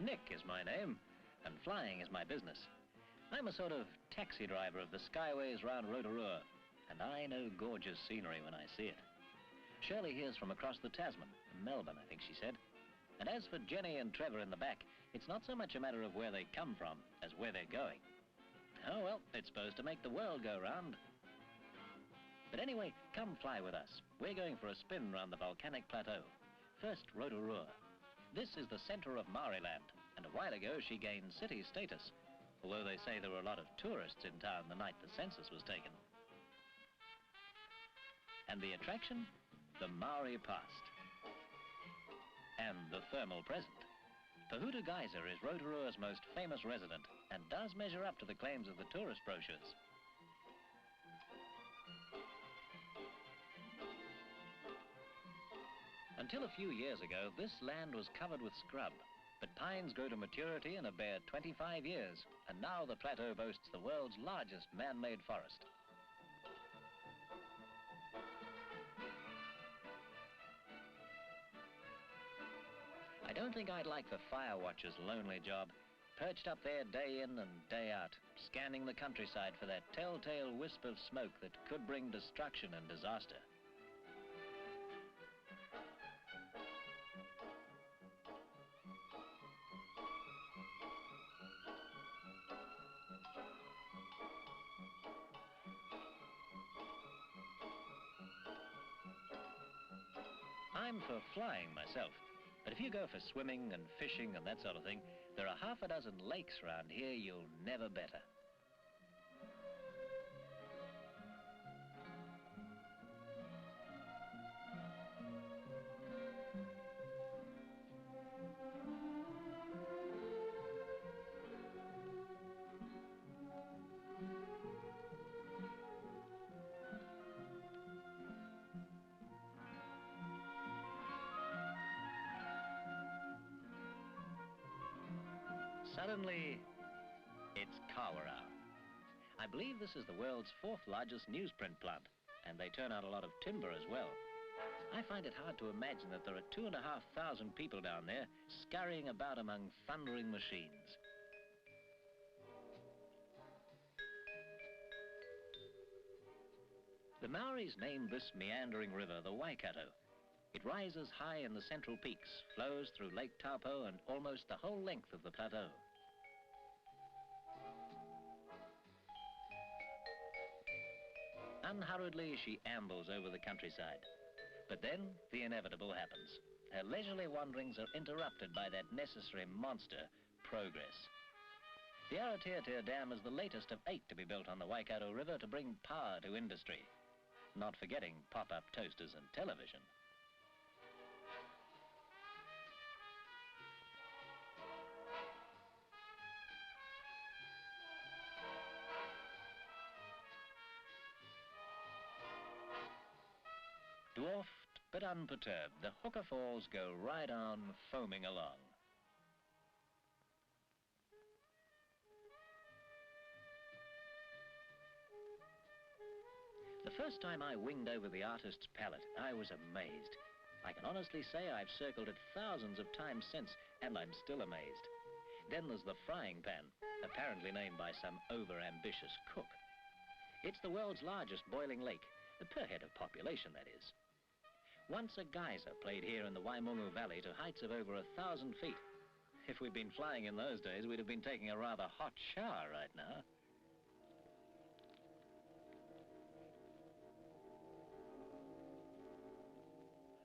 Nick is my name, and flying is my business. I'm a sort of taxi driver of the skyways round Rotorua, and I know gorgeous scenery when I see it. Shirley here's from across the Tasman, Melbourne, I think she said. And as for Jenny and Trevor in the back, it's not so much a matter of where they come from as where they're going. Oh well, it's supposed to make the world go round. But anyway, come fly with us. We're going for a spin round the volcanic plateau. First, Rotorua. This is the centre of Maoriland, and a while ago she gained city status, although they say there were a lot of tourists in town the night the census was taken. And the attraction? The Maori past. And the thermal present. Pahuta Geyser is Rotorua's most famous resident and does measure up to the claims of the tourist brochures. Until a few years ago, this land was covered with scrub, but pines grow to maturity and have bare 25 years, and now the plateau boasts the world's largest man-made forest. I don't think I'd like the fire watcher's lonely job, perched up there day in and day out, scanning the countryside for that telltale wisp of smoke that could bring destruction and disaster. I'm for flying myself. But if you go for swimming and fishing and that sort of thing, there are half a dozen lakes around here you'll never better. Suddenly, it's Kawarau. I believe this is the world's 4th largest newsprint plant, and they turn out a lot of timber as well. I find it hard to imagine that there are 2,500 people down there scurrying about among thundering machines. The Maoris named this meandering river the Waikato. It rises high in the central peaks, flows through Lake Taupo and almost the whole length of the plateau. Unhurriedly, she ambles over the countryside. But then, the inevitable happens. Her leisurely wanderings are interrupted by that necessary monster, progress. The Aotearoa Dam is the latest of 8 to be built on the Waikato River to bring power to industry. Not forgetting pop-up toasters and television. Dwarfed but unperturbed, the Hooker Falls go right on foaming along. The first time I winged over the artist's palette, I was amazed. I can honestly say I've circled it thousands of times since, and I'm still amazed. Then there's the frying pan, apparently named by some over-ambitious cook. It's the world's largest boiling lake, per head of population, that is. Once a geyser played here in the Waimangu Valley to heights of over 1,000 feet. If we'd been flying in those days, we'd have been taking a rather hot shower right now.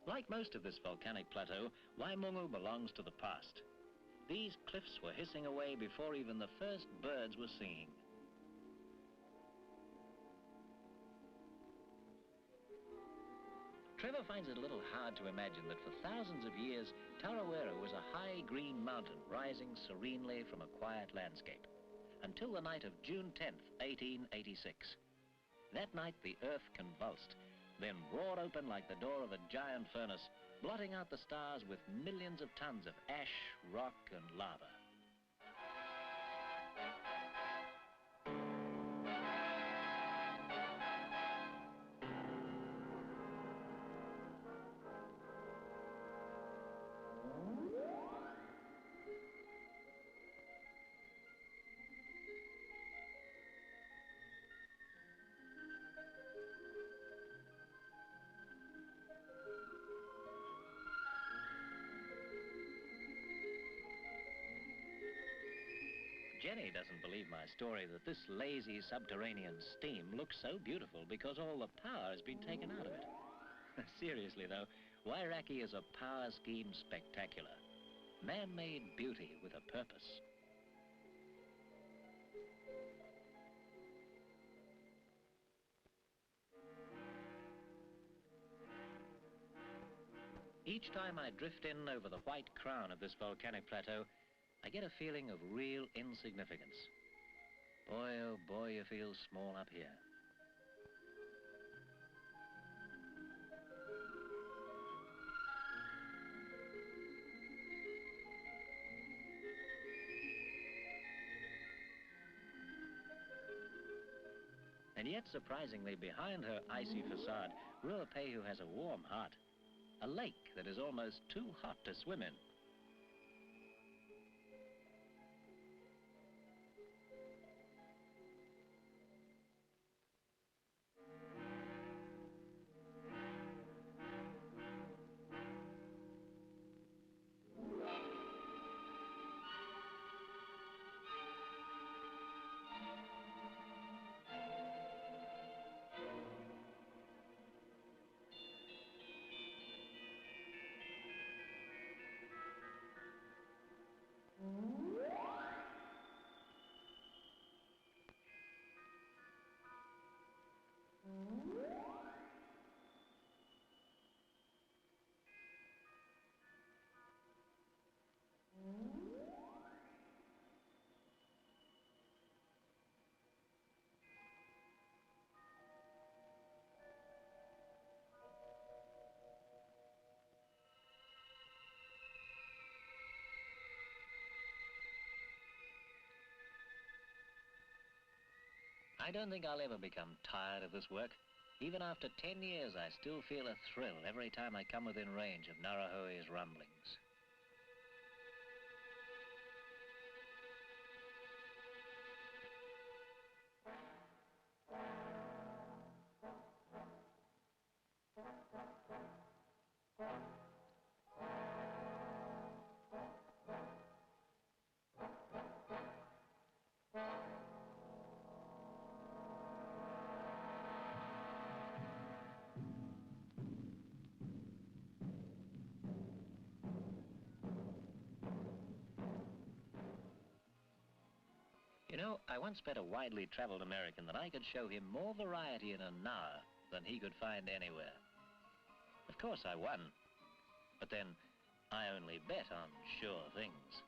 Like most of this volcanic plateau, Waimangu belongs to the past. These cliffs were hissing away before even the first birds were singing. Trevor finds it a little hard to imagine that for thousands of years, Tarawera was a high green mountain rising serenely from a quiet landscape, until the night of June 10th, 1886. That night, the earth convulsed, then roared open like the door of a giant furnace, blotting out the stars with millions of tons of ash, rock, and lava. Jenny doesn't believe my story that this lazy subterranean steam looks so beautiful because all the power has been taken out of it. Seriously, though, Wairaki is a power scheme spectacular. Man-made beauty with a purpose. Each time I drift in over the white crown of this volcanic plateau, I get a feeling of real insignificance. Boy, oh boy, you feel small up here. And yet, surprisingly, behind her icy facade, Ruapehu has a warm heart. A lake that is almost too hot to swim in. I don't think I'll ever become tired of this work. Even after 10 years, I still feel a thrill every time I come within range of Narahoe's rumblings. You know, I once bet a widely traveled American that I could show him more variety in an hour than he could find anywhere. Of course I won, but then I only bet on sure things.